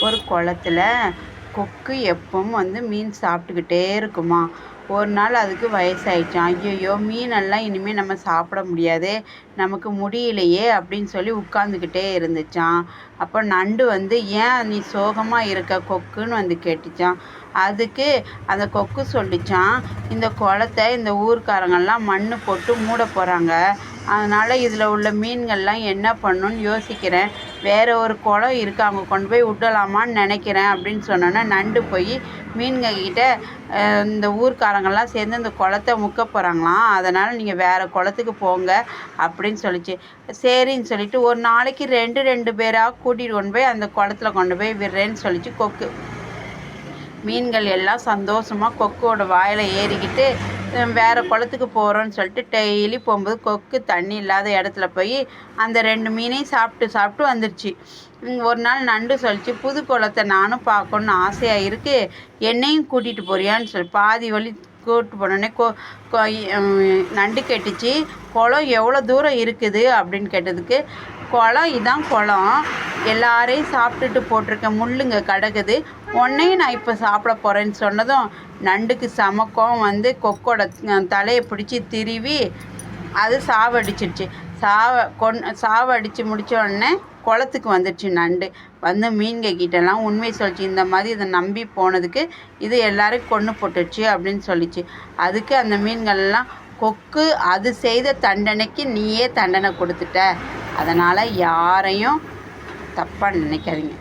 ஒரு குளத்துல கொக்கு எப்பவும் மீன் சாப்பிட்டுக்கிட்டே இருக்குமா. ஒரு நாள் அதுக்கு வயசாயிடுச்சாம். ஐயையோ, மீனெல்லாம் இனிமேல் நம்ம சாப்பிட முடியாதே, நமக்கு முடியலையே அப்படின்னு சொல்லி உட்காந்துக்கிட்டே இருந்துச்சாம். அப்போ நண்டு ஏன் நீ சோகமாக இருக்க கொக்குன்னு கேட்டுச்சான். அதுக்கு அந்த கொக்கு சொல்லிச்சான், இந்த குளத்தை இந்த ஊர்க்காரங்கெல்லாம் மண் போட்டு மூட போகிறாங்க. அதனால் இதில் உள்ள மீன்கள்லாம் என்ன பண்ணணும்னு யோசிக்கிறேன். வேறு ஒரு குளம் இருக்குது, அங்கே கொண்டு போய் விடலாமான்னு நினைக்கிறேன் அப்படின்னு சொன்னோன்னே நண்டு போய் மீன்கள்கிட்ட இந்த ஊர்க்காரங்கெல்லாம் சேர்ந்து இந்த குளத்த முக்க போகிறாங்களாம், அதனால் நீங்கள் வேறு குளத்துக்கு போங்க அப்படின்னு சொல்லிச்சு. சரின்னு சொல்லிட்டு ஒரு நாளைக்கு 2 பேராக கூட்டிகிட்டு கொண்டு போய் அந்த குளத்துல கொண்டு போய் விடுறேன்னு சொல்லிச்சு கொக்கு. மீன்கள் எல்லாம் சந்தோஷமாக கொக்கோட வாயில் ஏறிக்கிட்டு வேறு குளத்துக்கு போகிறோன்னு சொல்லிட்டு டெய்லி போகும்போது கொக்கு தண்ணி இல்லாத இடத்துல போய் அந்த 2 மீனையும் சாப்பிட்டு வந்துடுச்சு. ஒரு நாள் நண்டு சொல்லிச்சு, புது குளத்தை நானும் பார்க்கணுன்னு ஆசையாக இருக்குது, என்னையும் கூட்டிகிட்டு போறியான்னு சொல்லி பாதி வழி கூப்பிட்டு போனோடனே நண்டு கேட்டுச்சு, குளம் எவ்வளோ தூரம் இருக்குது அப்படின்னு கேட்டதுக்கு, குளம் இதான் குளம், எல்லாரையும் சாப்பிட்டுட்டு போட்டிருக்க முள்ளுங்க கிடக்குது, உன்னையும் நான் இப்போ சாப்பிட போகிறேன்னு சொன்னதும் நண்டுக்கு சமக்கம் கொக்கோட தலையை பிடிச்சி திருவி அது சாவடிச்சிடுச்சு. சாவடித்து முடித்த உடனே குளத்துக்கு வந்துடுச்சு. நண்டு மீன்கிட்டலாம் உண்மையை சொல்லிச்சு, இந்த மாதிரி இதை நம்பி போனதுக்கு இது எல்லாரையும் கொன்று போட்டுடுச்சு அப்படின்னு சொல்லிச்சு. அதுக்கு அந்த மீன்கள்லாம், கொக்கு அது செய்த தண்டனைக்கு நீயே தண்டனை கொடுத்துட்ட, அதனால் யாரையும் தப்பாக நினைக்காதீங்க.